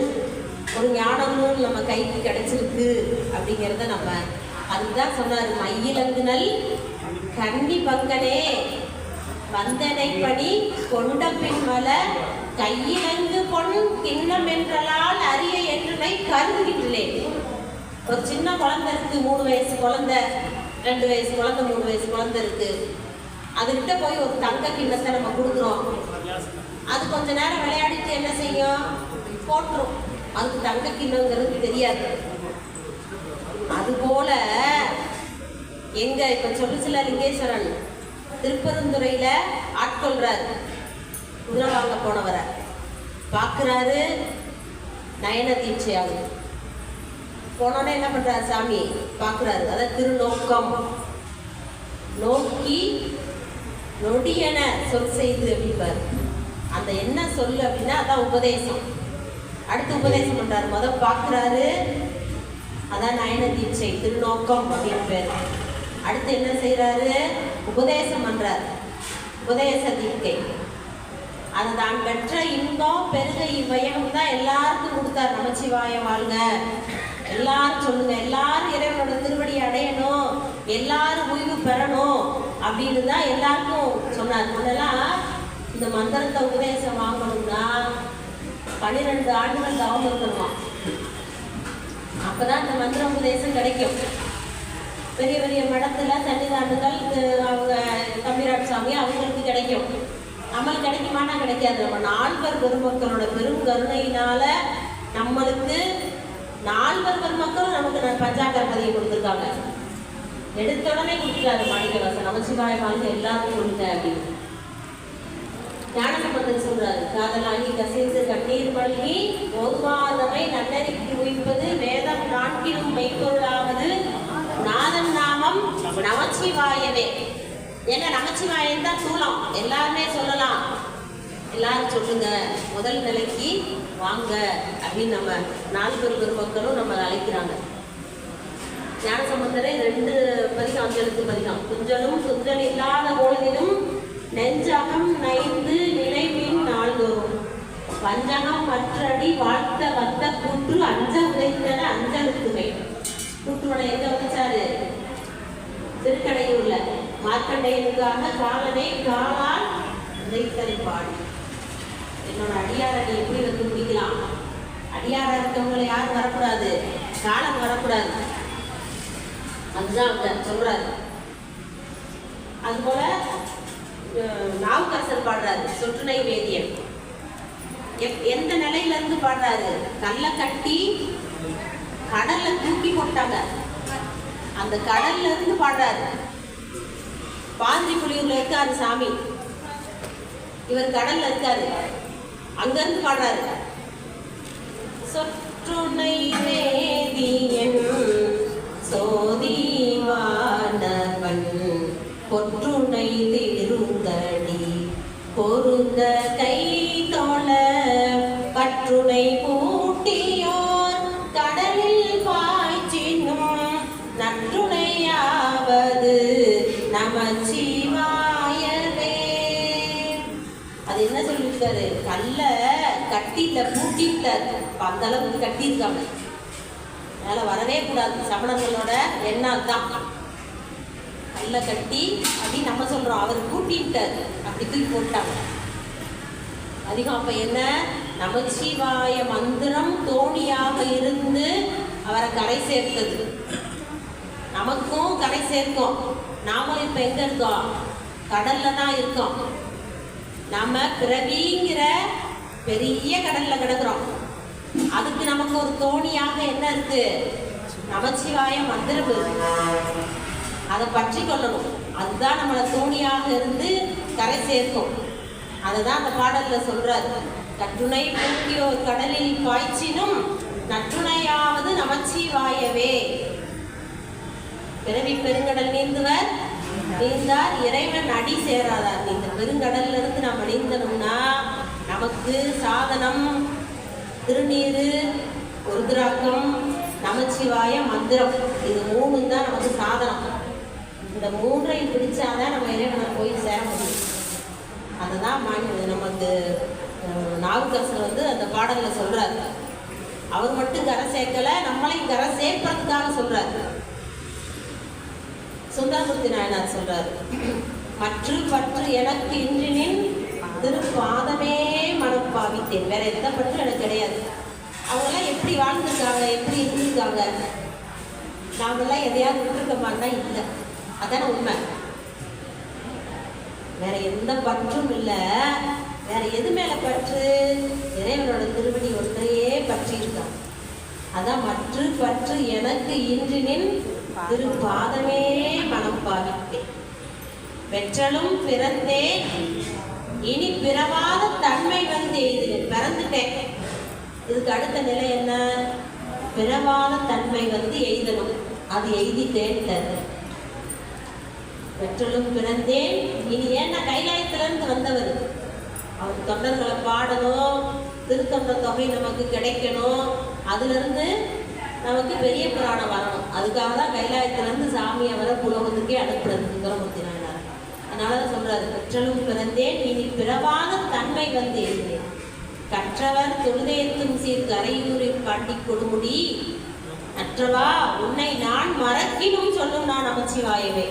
ஒரு ஞான நூல் நம்ம கைக்கு கிடைச்சிருக்கு அப்படிங்கிறத நம்ம அதுதான் சொன்னார். மையிலங்குனல் கன்னி பங்கனே வந்தனை பணி கொண்ட பின்மல கையிலங்கு பொன் கிண்ணம் என்றலால் அரிய என்றனை கருதுகின்றேன். ஒரு சின்ன குழந்தை இருக்கு, 3 வயசு குழந்தை, 2 வயசு குழந்தை, 3 வயசு குழந்தை இருக்கு. அதுகிட்ட போய் ஒரு தங்க கிண்ணத்தை நம்ம கொடுக்குறோம். அது கொஞ்ச நேரம் விளையாடிட்டு என்ன செய்யும்? போட்டுரும். அதுக்கு தங்க கிண்ணங்கிறது தெரியாது. அதுபோல இப்ப சொல்லுச்சுல லிங்கேஸ்வரன் திருப்பெருந்துறையில ஆட்கொள்றாரு. குதிரை வாங்க போனவரை பார்க்குறாரு. நயன தீட்சையாகும். போனோன்னே என்ன பண்றாரு? சாமி பார்க்குறாரு. அதாவது திருநோக்கம் நோக்கி நொடியென சொல் செய்து அப்படின்பாரு. அந்த என்ன சொல்லு அப்படின்னா அதான் உபதேசம். அடுத்து உபதேசம் பண்றாரு. முதல் பார்க்குறாரு, அதான் நயன தீட்சை, திருநோக்கம் அப்படின்னு பேர். அடுத்து என்ன செய்யறாரு? உபதேசம் பண்றாரு. உபதேச தீட்சை. அது தான் பெற்ற இன்பம் பெருக இவ்வையகம் தான் எல்லாருக்கும் கொடுத்தார். நமச்சிவாய வாழ்க, எல்லாரும் சொல்லுங்க, எல்லாரும் இறைவனோட திருவடி அடையணும், எல்லாரும் ஓய்வு பெறணும் அப்படின்னு தான் எல்லாருக்கும் சொன்னார். முன்னெல்லாம் இந்த மந்திரத்தை உபதேசம் வாங்கணும்னா 12 ஆண்டுகள் தவம் இருக்கணுமா. அப்பதான் இந்த மந்திர உபதேசம் கிடைக்கும். பெரிய பெரிய மடத்துல சன்னிதானங்கள் அவங்க தம்பிராட் சாமி அவங்களுக்கு கிடைக்கும். நம்மளுக்கு கிடைக்குமானா கிடைக்காது. நம்ம நால்வர் பெருமக்களோட பெரும் கருணையினால நம்மளுக்கு நால்வர் பெருமக்களும் நமக்கு பஞ்சாங்கர பதியை கொடுத்துருக்காங்க. எடுத்த உடனே கொடுத்துட்டாரு மாணிக்கவாசன், நமச்சிவாய வாழ்க்கை எல்லாரும் கொடுங்க அப்படின்னு. ஞானசம்பந்தர் சொல்றாரு, காதலாகி கசிந்து கண்ணீர் மல்கி ஓதுவாதமை நன்னறிக்கு உயிர்ப்பது வேதம் நான்கிலும் மெய்ப்பொருளாவது நாதன் நாமம் நமச்சிவாயவே. ஏன்னா நமச்சிவாயம் தான் சூலம், எல்லாருமே சொல்லலாம். எல்லாரும் சொல்லுங்க, முதல் நிலைக்கு வாங்க அப்படின்னு நம்ம நால்வர் பெருமக்களும் நம்ம அழைக்கிறாங்க. ஞானசம்பந்தரை 2 பதிகம், அஞ்சலுக்கு பதிகம். துஞ்சலும் துஞ்சல் இல்லாத பொழுதிலும் நெஞ்சகம் நைந்து நினைவின் நாள்தோறும் பஞ்சகம் மற்றடி வாழ்த்த வந்த கூற்று அஞ்ச உதைத்தன அஞ்சலுக்குமே. கூற்றுவனை எங்க வச்சாரு? திருக்கடையூர்ல. மார்க்கண்டையனுக்காக காலனை காலால் உதைத்தல் பாடி. என்னோட அடியாரை நீ எப்படி வந்து முடிக்கலாம்? அடியாரா இருக்கவங்களை யாரும் வரக்கூடாது, காலம் வரக்கூடாது. அதுதான் அவங்க சொல்றாரு. அதுபோல நாவுக்கரசர் பாடுறாரு, சொற்றுணை வேதியன். எந்த நிலையில இருந்து பாடுறாரு? கல்லை கட்டி கடல்ல தூக்கி போட்டாங்க, அந்த கடல்ல இருந்து பாடுறாரு. பாந்திரி புலியூர்ல இருக்காரு சாமி, இவர் கடல்ல இருக்காரு, அங்க இருந்து பாடுறாரு. சொற்றுணை வேதியன் சோதிவானவன் பொற்றுணை திருந்தடி பொருந்த கை தோழ கற்றுணை பூட்டியோர் கடலில் பாய்ச்சினும் நற்றுணையாவது நமச்சிவாயவே. அது என்ன சொல்லியிருக்காரு? கல்ல கட்டில பூட்டிட்டாரு, அந்த அளவுக்கு கட்டியிருக்காங்க. மேல வரவே கூடாது. சமணர்களோட எண்ணம் தான் கல்ல கட்டி அப்படின்னு நம்ம சொல்றோம், அவர் கூட்டிட்டாரு, அப்படி தூக்கி போட்டாங்க. அதிகம் அப்ப என்ன? நமச்சிவாய மந்திரம் தோணியாக இருந்து அவரை கரை சேர்த்தது. நமக்கும் கரை சேர்க்கும். நாமளும் இப்ப எங்க இருக்கோம்? கடல்ல தான் இருக்கோம். நாம பிறவிங்கிற பெரிய கடல்ல கிடக்குறோம். அதுக்கு நமக்கு ஒரு தோணியாக என்ன இருக்கு? நமச்சிவாய மந்திரம் இருக்கு. அதை பற்றி கொள்ளணும். அதுதான் நம்மளை தோணியாக இருந்து கரை சேர்க்கும். அதுதான் அந்த பாடல்ல சொல்றாரு, கற்றுணை பூட்டியோர் கடலில் பாய்ச்சினும் நற்றுணையாவது நமச்சிவாயவே. பிறவி பெருங்கடல் நீந்துவர் நீந்தார் இறைவன் அடி சேராதார். இந்த பெருங்கடல்ல இருந்து நம்ம நீந்தணும்னா நமக்கு சாதனம் திருநீரு, ருத்ராக்கம், நமச்சிவாய மந்திரம், இது 3 தான் நமக்கு சாதனம். இந்த 3ஐயும் பிடிச்சாதான் நம்ம இறைவனை போய் சேர முடியும். அதுதான் நமக்கு நாவுக்கரசர் அந்த பாடல்ல சொல்றாரு. அவர் மட்டும் கரை சேர்க்கல, நம்மளையும் கரை சேர்ப்பதற்காக சொல்றாரு. சுந்தரமூர்த்தி நாயனார் சொல்றாரு, மற்ற பற்று எனக்கு இன்றினின் திருப்பாதமே மனப்பாவித்தேன். வேற எந்த பற்றும் எனக்கு கிடையாது. அவங்கெல்லாம் எப்படி வாழ்ந்துருக்காங்க, எப்படி இருந்திருக்காங்க? நாங்கெல்லாம் எதையாவது விட்டுருக்கோமான்னா இல்லை. அதான உண்மை. வேற எந்த பற்றும் இல்லை. வேற எது மேல பற்று? இறைவனோட திருவடி ஒன்றையே பற்றி இருக்காங்க. அதான் மற்ற பற்று எனக்கு இன்றினின் திருப்பாதமே மனப்பாவித்தேன். பெற்றலும் பிறந்தேன் இனி பிறவாத தன்மை எய்தினேன். பிறந்துட்டேன், இதுக்கு அடுத்த நிலை என்ன? பிறவாத தன்மை எய்தணும். அது எய்திட்டேன். பெற்றலும் பிறந்தேன் இனி. ஏன்னா கைலாயத்திலிருந்து வந்தவர். அவர் தொண்டர்களை பாடணும், திருத்தொண்ட தொகை நமக்கு கிடைக்கணும், அதுல இருந்து நமக்கு பெரிய புராணம் வரணும். அதுக்காக தான் கைலாயத்திலிருந்து சாமி அவரை புலகத்துக்கே அனுப்புறது சுந்தரமூர்த்தி நாயனார். அதனாலதான் சொல்றாரு, பெற்றலும் பிறந்தேன் இனி பிறவாத தன்மை எய்தினேன். கற்றவர் தொழுதேத்தும் சீர் கரையூரில் காட்டி கொடுமுடி அற்றவா உன்னை நான் மறக்கினும் சொல்லும் நான் நமச்சிவாயவே.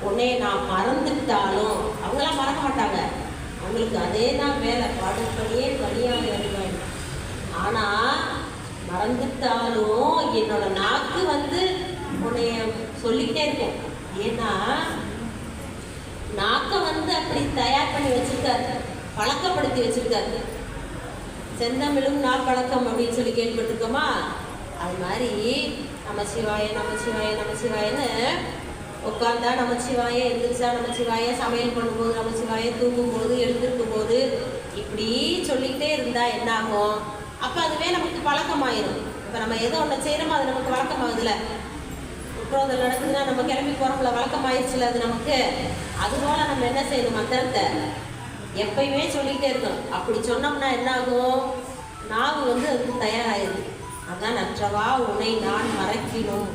உன்னை நான் மறந்துட்டாலும் அவங்களாம் மறக்க மாட்டாங்க. அவங்களுக்கு அதே தான் வேலை. பாடுபடியே பணியாக அறிவாங்க. மறந்துட்டாலும் என்னோட நாக்கு வந்து உன்னைய சொல்லிக்கிட்டே இருக்கும். ஏன்னா நாக்கை வந்து அப்படி தயார் பண்ணி வச்சிருக்காரு, பழக்கப்படுத்தி வச்சிருக்காரு. செந்தமிழும் நாப்பழக்கம் அப்படின்னு சொல்லி கேள்விப்பட்டிருக்கோமா? அது மாதிரி நமச்சிவாய நமச்சிவாய நமச்சிவாயன்னு உட்காந்தா நமச்சிவாய, எந்திரிச்சா நமச்சிவாய, சமையல் பண்ணும்போது நமச்சிவாய, தூங்கும்போது, எழுந்திருக்கும் போது இப்படி சொல்லிக்கிட்டே இருந்தா என்ன ஆகும்? அப்போ அதுவே நமக்கு பழக்கமாயிடும். இப்போ நம்ம எதோ ஒன்று செய்கிறோமோ அது நமக்கு வழக்கமாகுதுல. குற்றோதல் நடக்குதுன்னா நம்ம கிளம்பி போகிறோம்ல, வழக்கமாயிடுச்சுல அது நமக்கு. அதுபோல் நம்ம என்ன செய்யணும்? மந்திரத்தை எப்பயுமே சொல்லிகிட்டே இருக்கணும். அப்படி சொன்னோம்னா என்ன ஆகும்? நாவு வந்து அதுக்கு தயாராகிடுது. அதான் நற்றவா உன்னை நான் மறக்கினும்.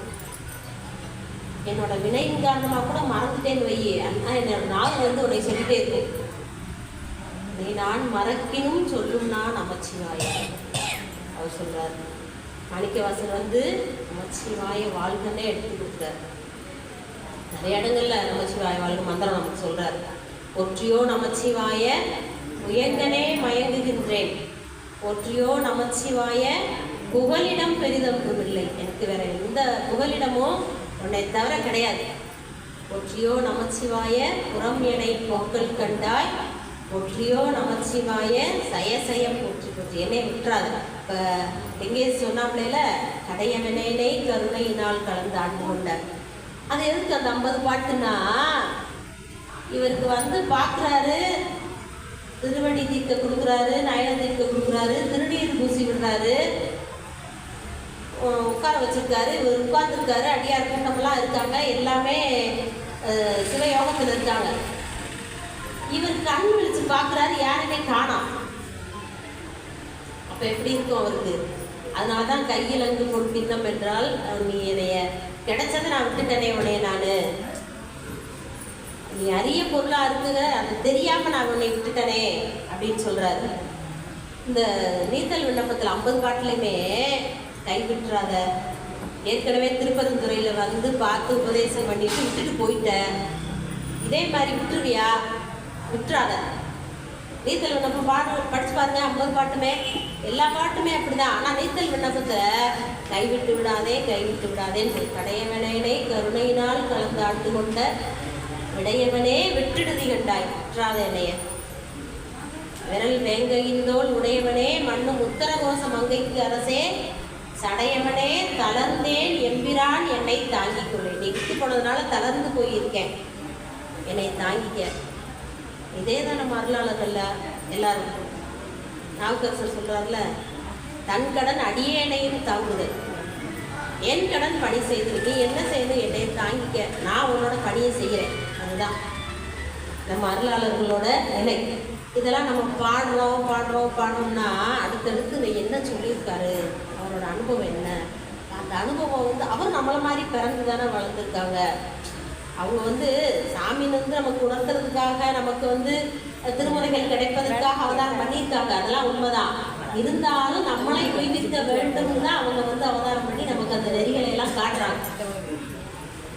என்னோட வினையின் காரணமாக கூட மறந்துட்டேன்னு வையே, ஆனால் என்னோட நாவு வந்து உன்னை சொல்லிகிட்டே இருக்கும். நீ நான் மறக்கினும் சொல்லும்னா நமச்சிவாய. அவர் சொல்கிறார். மாணிக்கவாசர் வந்து நமச்சிவாய வாழ்கன்னே எடுத்து கொடுக்குறாரு. நிறைய இடங்கள்ல நமச்சிவாய வாழ்க மந்திரம் நமக்கு சொல்கிறார். ஒற்றியோ நமச்சிவாய முயங்கனே மயங்குகின்றேன், ஒற்றியோ நமச்சிவாய புகலிடம் பெரிதொன்றும் இல்லை. எனக்கு வேற எந்த புகலிடமும் உன்னை தவிர கிடையாது. ஒற்றியோ நமச்சிவாய புறம் எனை பொங்கல் கண்டாய், ஒற்றியோ நமச்சிவாய சயசயம் போற்றி போற்றி. என்னை விட்டுறாது. இப்போ எங்கே சொன்னாப்ல கடையவனேனை கருணையினால் கலந்து ஆண்டு கொண்டார். அது எதுக்கு அந்த 50 பாட்டுன்னா, இவருக்கு வந்து பார்க்குறாரு, திருவடி தீர்க்க கொடுக்குறாரு, நயன தீர்க்க கொடுக்குறாரு, திருநீர் பூசி விடுறாரு, உட்கார வச்சிருக்காரு. இவர் உட்கார்ந்துருக்காரு. அடியார் கூட்டமெல்லாம் இருக்காங்க, எல்லாமே சிவயோகத்தில் இருக்காங்க. இவர் கண் விழிச்சு பார்க்குறாரு, யாருமே காணோம். அப்போ எப்படி இருக்கும் அவருக்கு? அதனால தான் கையில் அங்கு கொடுப்பினம் என்றால், நீ என்னைய கிடைச்சதை நான் விட்டுட்டனே, உன்னைய நான் நீ அரிய பொருளாக இருக்குங்க, அது தெரியாமல் நான் உன்னை விட்டுட்டனே அப்படின்னு சொல்கிறாரு. இந்த நீத்தல் விண்ணப்பத்தில் 50 பாட்டிலையுமே கைவிட்டுறாத, ஏற்கனவே திருப்பரந்துறையில் வந்து பார்த்து உபதேசம் பண்ணிட்டு விட்டுட்டு போயிட்டேன், இதே மாதிரி விட்டுருவியா? விட்டுறாத. நீத்தல் விண்ணப்பம் படிச்சு பாருங்க, 50 பாட்டுமே, எல்லா பாட்டுமே அப்படிதான். ஆனால் நீத்தல் விண்ணப்பத்தில் கைவிட்டு விடாதே, கைவிட்டு விடாதேன்னு கடையவனேனை கருணையினால் கலந்து ஆண்டு கொண்ட விடையவனே விட்டுடுதி கண்டாய், விட்டுறாத என்னைய. விரல் வேங்கையின்தோல் உடையவனே மண்ணும் உத்தரகோச மங்கைக்கு அரசே, சடையவனே தளர்ந்தேன் எம்பிரான் என்னை தாங்கிக் கொள்ளு. நீ விட்டு போனதுனால தளர்ந்து போயிருக்கேன், என்னை தாங்கிக்க. இதே தான் நம்ம அருளாளர்கள்ல எல்லாரும். நாவுக்கரசர் சொல்றாருல, தன் கடன் அடியேனையும் தாங்குதல், என் கடன் பணி செய்து நீ என்ன செய்யணும்? என்னை தாங்கிக்க, நான் உன்னோட பணியை செய்கிறேன். அதுதான் நம்ம அருளாளர்களோட நிலை. இதெல்லாம் நம்ம பாடுறோம்னா அடுத்தடுத்து என்ன சொல்லியிருக்காரு, அவரோட அனுபவம் என்ன, அந்த அனுபவம் வந்து அவர் நம்மளை மாதிரி பிறந்து தானே வளர்ந்துருக்காங்க. அவங்க வந்து சாமி வந்து நமக்கு உணர்த்துறதுக்காக, நமக்கு வந்து திருமுறைகள் கிடைப்பதற்காக அவதாரம் பண்ணியிருக்காங்க, அதெல்லாம் உண்மைதான். இருந்தாலும் நம்மளை உய்விக்க வேண்டும் தான் அவங்க வந்து அவதாரம் பண்ணி நமக்கு அந்த நெறிகளை எல்லாம் காட்டுறாங்க.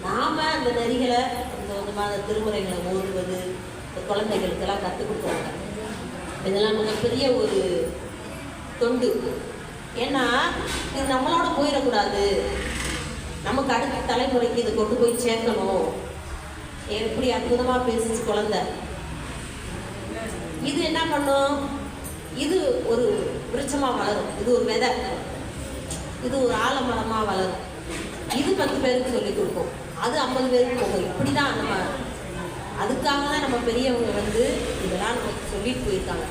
நாம அந்த நெறிகளை அந்த திருமுறைகளை ஓதுவது, இந்த குழந்தைகளுக்கெல்லாம் கற்றுக் கொடுக்குறாங்க. இதெல்லாம் மிகப்பெரிய ஒரு தொண்டு. ஏன்னா இது நம்மளோட போயிடக்கூடாது, நமக்கு அடுத்த தலைமுறைக்கு இதை கொண்டு போய் சேர்க்கணும். எப்படி அற்புதமாக பேசிச்சு குழந்தை. இது என்ன பண்ணும்? இது ஒரு விருட்சமாக வளரும், இது ஒரு விதை, இது ஒரு ஆலமரமாக வளரும். இது 10 பேருக்கு சொல்லிக் கொடுக்கும், அது 50 பேருக்கு போகும். இப்படி தான் நம்ம, அதுக்காக தான் நம்ம பெரியவங்க வந்து இதெல்லாம் நமக்கு சொல்லிட்டு போயிருக்காங்க.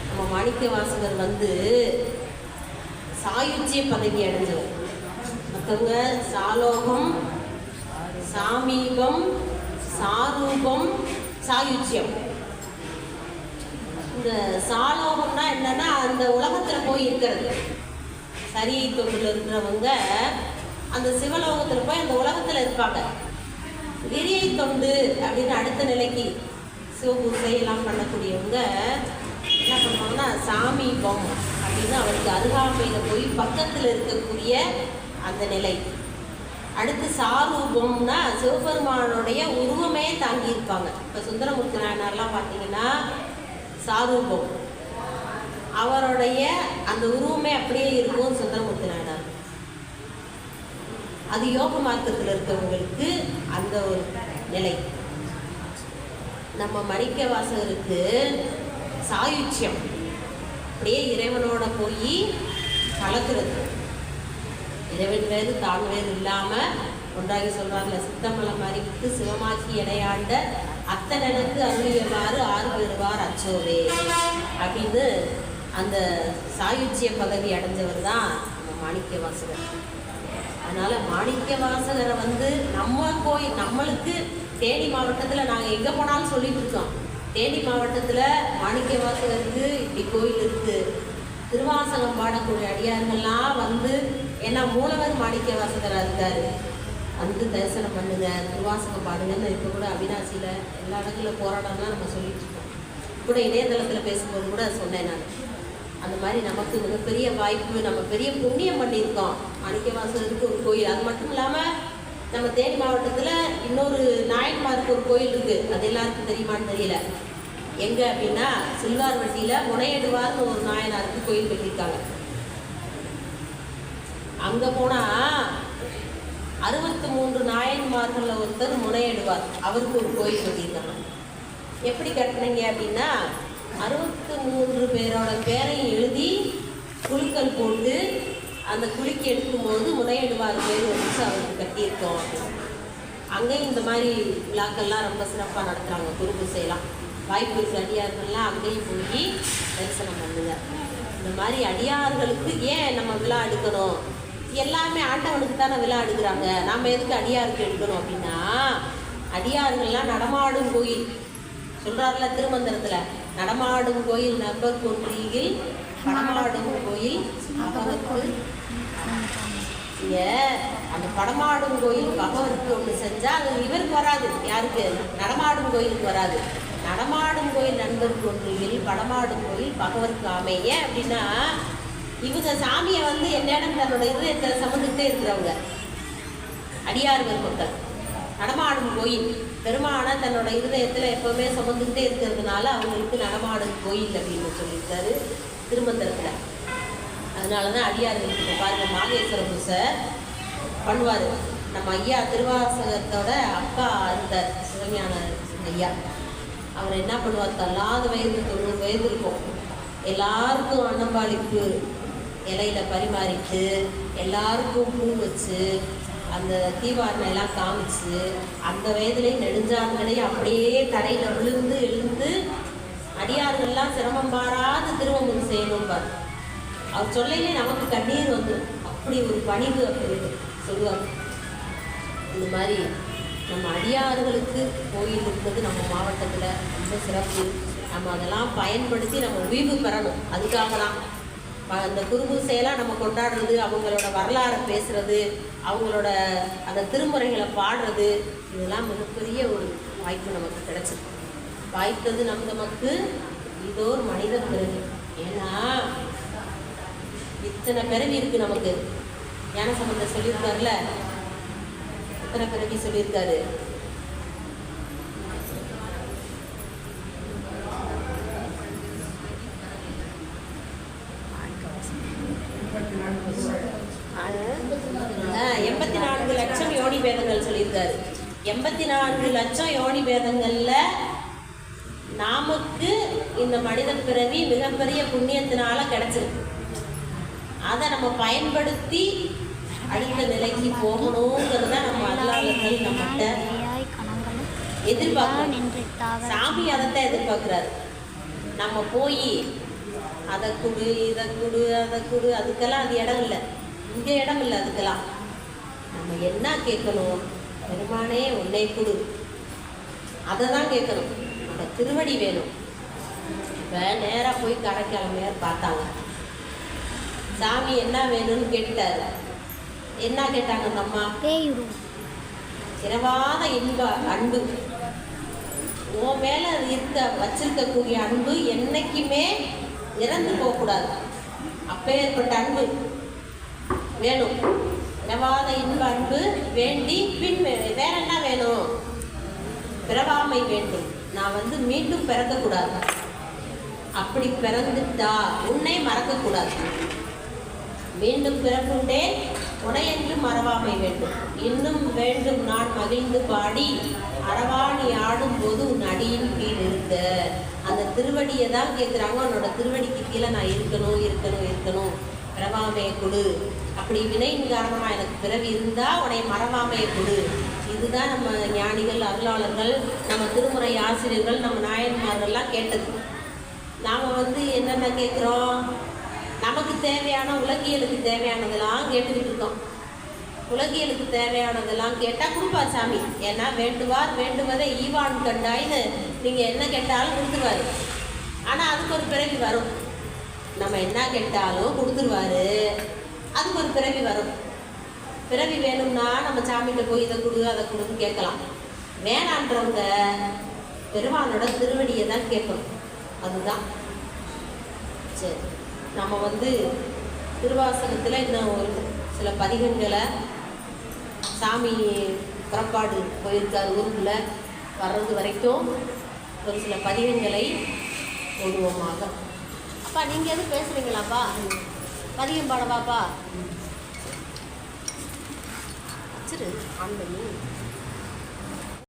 நம்ம மாணிக்கவாசகர் வந்து சாயுச்சிய பதவி அடைஞ்சவர். மற்றவங்க சாலோகம், சாமீபம், சாரூபம், சாயுச்சியம். இந்த சாலோகம்னா என்னன்னா அந்த உலகத்தில் போய் இருக்கிறது. சரியை தொண்டில் இருக்கிறவங்க அந்த சிவலோகத்தில் போய் அந்த உலகத்தில் இருப்பாங்க. விரியை தொண்டு அப்படின்னு அடுத்த நிலைக்கு சிவபூசை எல்லாம் பண்ணக்கூடியவங்க என்ன பண்ணுவாங்கன்னா சாமீபம் அப்படின்னு அவருக்கு அருகாமையில் போய் பக்கத்தில் இருக்கக்கூடிய அந்த நிலை. அடுத்து சாரூபம்னா சிவபெருமானுடைய உருவமே தாங்கியிருப்பாங்க. இப்போ சுந்தரமூர்த்தி நாயனார்லாம் பார்த்தீங்கன்னா சாரூபம், அவருடைய அந்த உருவமே அப்படியே இருக்கும் சுந்தரமூர்த்தி அது யோக மார்க்கத்தில் இருக்கிறவங்களுக்கு அந்த ஒரு நிலை. நம்ம மாணிக்க வாசகருக்கு சாயுச்சியம், அப்படியே இறைவனோட போய் கலக்கிறது. இறைவன் வேறு தான் வேறு இல்லாமல் ஒன்றாகி சொல்கிறாங்கல்ல, சித்தமலை மறித்து சிவமாக்கி இடையாண்ட அத்தனனுக்கு அருளியவாறு ஆறு பெறுவார் அச்சோவே அப்படின்னு அந்த சாயுச்சிய பதவி அடைஞ்சவர் தான் நம்ம மாணிக்க வாசகர். அதனால் மாணிக்க வாசகரை நம்மளுக்கு தேனி மாவட்டத்தில் நாங்கள் எங்கே போனாலும் சொல்லிட்டு இருக்கோம். தேனி மாவட்டத்தில் மாணிக்க வாசகருக்கு இப்படி கோயில் இருக்குது. திருவாசகம் பாடக்கூடிய அடியார்கள்லாம் ஏன்னா மூலவர் மாணிக்க வாசகராக இருக்கார், தரிசனம் பண்ணுங்க, திருவாசகம் பாடுங்கன்னு இப்போ கூட அவினாசியில் எல்லா இடங்களில் போராடம்லாம் நம்ம சொல்லிட்டு இருக்கோம். கூட இணையதளத்தில் பேசும்போது கூட சொன்னேன் நான். அந்த மாதிரி நமக்கு மிகப்பெரிய வாய்ப்பு, நம்ம பெரிய புண்ணியம் பண்ணியிருக்கோம். மாணிக்க வாசகருக்கு ஒரு கோயில். அது மட்டும் இல்லாமல் நம்ம தேனி மாவட்டத்தில் இன்னொரு நாயன்மாருக்கு ஒரு கோயில் இருக்குது. அது எல்லாருக்கும் தெரியுமான்னு தெரியல. எங்கே அப்படின்னா சில்வார்வட்டியில் முனையடுவார்னு ஒரு நாயனாருக்கு கோயில் கட்டியிருக்காங்க. அங்கே போனால் 63 நாயன்மார்களில் ஒருத்தர் முனையடுவார், அவருக்கு ஒரு கோயில் கட்டியிருக்காங்க. எப்படி கட்டினீங்க அப்படின்னா 63 பேரோட பேரையும் எழுதி குழுக்கள் போட்டு அந்த குலுக்கி எடுக்கும்போது முனையிடுவார் பேர் வச்சு அவருக்கு கட்டியிருக்கோம். அங்கேயும் இந்த மாதிரி விழாக்கள்லாம் ரொம்ப சிறப்பாக நடத்துகிறாங்க. குருபூசையெல்லாம் வாய்ப்பு இருக்கிற அடியார்கள்லாம் அங்கேயும் போய் தரிசனம் பண்ணுங்க. இந்த மாதிரி அடியார்களுக்கு ஏன் நம்ம விழா எடுக்கணும்? எல்லாமே ஆண்டவனுக்கு தானே விழா எடுக்கிறாங்க, நாம் எதுக்கு அடியாருக்கு எடுக்கணும் அப்படின்னா, அடியார்கள்லாம் நடமாடும் கோயில் சொல்கிறார்ல திருமந்திரத்தில், நடமாடும் கோயில் நபர் கொன்றியில் படமாடும் கோயில் பகவருக்கு. அந்த படமாடும் கோயில் பகவருக்கு ஒன்று செஞ்சால் அது இவருக்கு வராது. யாருக்கு? நடமாடும் கோயிலுக்கு வராது. நடமாடும் கோயில் நண்பருக்கு ஒன்றியில் படமாடும் கோயில் பகவருக்கு அமைய. அப்படின்னா இவங்க சாமியை என்னிடம் தன்னோட இதயத்தை சமந்துக்கிட்டே இருக்கிறவங்க அடியார் பெருமக்கள். நடமாடும் கோயில் பெருமான தன்னோட இருதயத்தில் எப்போவுமே சுமந்துக்கிட்டே இருக்கிறதுனால அவங்களுக்கு நடமாடும் கோயில் அப்படின்னு சொல்லியிருக்காரு திருமந்திரத்தில். அதனால தான் அடியார்களுக்கு பாருங்க, மாகேஸ்வர பூசை பண்ணுவார். நம்ம ஐயா திருவாசகத்தோட அப்பா இருந்தார் சிவஞான ஐயா. அவர் என்ன பண்ணுவார், தள்ளாத வயது 90 வயது இருக்கும், எல்லாருக்கும் அன்னம்பாளிப்பு இலையில பரிமாறிட்டு எல்லாருக்கும் பூ வச்சு அந்த தீவாரணை எல்லாம் காமிச்சு அந்த வயதுலேயும் நெடுஞ்சான்களையும் அப்படியே தரையில் விழுந்து எழுந்து அடியார்கள்லாம் சிரமம் பாராது திருவம்பும் செய்யணும்பார். அவர் சொல்லையிலே நமக்கு கண்ணீர் வந்துடும். அப்படி ஒரு பணிவு அப்படின்னு சொல்லுவார். இந்த மாதிரி நம்ம அடியார்களுக்கு கோயில் இருந்தது நம்ம மாவட்டத்தில் ரொம்ப சிறப்பு. நம்ம அதெல்லாம் பயன்படுத்தி நம்ம உய்வு பெறணும். அதுக்காக தான் அந்த குருபூசையெல்லாம் நம்ம கொண்டாடுறது, அவங்களோட வரலாறை பேசுறது, அவங்களோட அந்த திருமுறைகளை பாடுறது, இதெல்லாம் மிகப்பெரிய ஒரு வாய்ப்பு நமக்கு கிடைச்சிருக்கு. வாய்த்தது நமக்கு இதோ ஒரு மனித பிறவி. ஏன்னா இத்தனை பிறவி இருக்கு நமக்கு. ஞானசம்பந்தர் சொல்லியிருக்காருல, இத்தனை பிறவி சொல்லியிருக்காரு. எண்பத்தி 84 லட்சம் யோனி பேதங்கள் சொல்லியிருக்காரு. 84 லட்சம் யோனி பேதங்கள்ல நமக்கு இந்த மனித பிறவி மிகப்பெரிய புண்ணியத்தினால கிடைச்சிருக்கு. அதை நம்ம பயன்படுத்தி அடுத்த நிலைக்கு போகணுங்கிறத நம்ம அருளாளர்கள் நம்மகிட்ட எதிர்பார்க்கணும். சாமி அதைத்தான் எதிர்பார்க்குறாரு. நம்ம போய் அதை கொடு, இதை கொடு, அதை கொடு, அதுக்கெல்லாம் அது இடம் இல்லை, இங்கே இடம் இல்லை. அதுக்கெல்லாம் நம்ம என்ன கேட்கணும், பெருமானே உன்னை கொடு, அதை தான் கேட்கணும். அந்த திருவடி வேணும். இப்போ நேராக போய் கடைக்கிழமையார் பார்த்தாங்க. சாமி என்ன வேணும்னு கேட்டாரு. என்ன கேட்டாங்க அந்த அம்மா? சிறவாத இன்ப அன்பு, உன் மேலே வச்சிருக்கக்கூடிய அன்பு என்னைக்குமே இறந்து போகக்கூடாது. அப்பேற்பட்ட அன்பு வேணும். பிறவாத இன்ப அன்பு வேண்டி பின் வேற என்ன வேணும்? பிறவாமை வேண்டும். நான் மீண்டும் பிறக்கக்கூடாது. அப்படி பிறந்துட்டா உன்னை மறக்கக்கூடாது. மீண்டும் பிறக்குண்டே உனையென்று மறவாமை வேண்டும். இன்னும் வேண்டும் நான் மகிழ்ந்து பாடி அரவாணி ஆடும்போது உன் அடியின் கீழ் இருக்க. அந்த திருவடியை தான் கேட்குறாங்க. உன்னோட திருவடிக்கு கீழே நான் இருக்கணும் இருக்கணும் இருக்கணும், மறவாமையை கொடு. அப்படி வினையின் காரணமாக எனக்கு பிறவி இருந்தால் உன்னை மறவாமையை கொடு. இதுதான் நம்ம ஞானிகள், அருளாளர்கள், நம்ம திருமுறை ஆசிரியர்கள், நம்ம நாயன்மார்கள்லாம் கேட்டது. நாம் என்னென்ன கேட்குறோம்? நமக்கு தேவையான உலகியலுக்கு தேவையானதெல்லாம் கேட்டுக்கிட்டு இருக்கோம். உலகியலுக்கு தேவையானதெல்லாம் கேட்டால் கொடுப்பா சாமி. ஏன்னா வேண்டுவார் வேண்டுவதை ஈவான் கண்டாயின்னு நீங்கள் என்ன கேட்டாலும் கொடுத்துருவாரு. ஆனால் அதுக்கு ஒரு பிறவி வரும். நம்ம என்ன கேட்டாலும் கொடுத்துருவாரு, அதுக்கு ஒரு பிறவி வரும். பிறவி வேணும்னா நம்ம சாமிகிட்ட போய் இதை கொடு அதை கொடுன்னு கேட்கலாம். வேணான்றவங்க பெருமானோட திருவடியை தான் கேட்கணும். அதுதான் சரி. நம்ம திருவாசகத்தில் இன்னும் ஒரு சில பதிகங்களை சாமி புறப்பாடு போயிருக்கார் ஊருக்குள்ள வர்றது வரைக்கும் ஒரு சில பதிகங்களை ஓடுவோமாக. அப்பா நீங்கள் எதுவும் பேசுகிறீங்களாப்பா? பதிகம் பாடவாப்பா? சரி ஆன் பண்ணி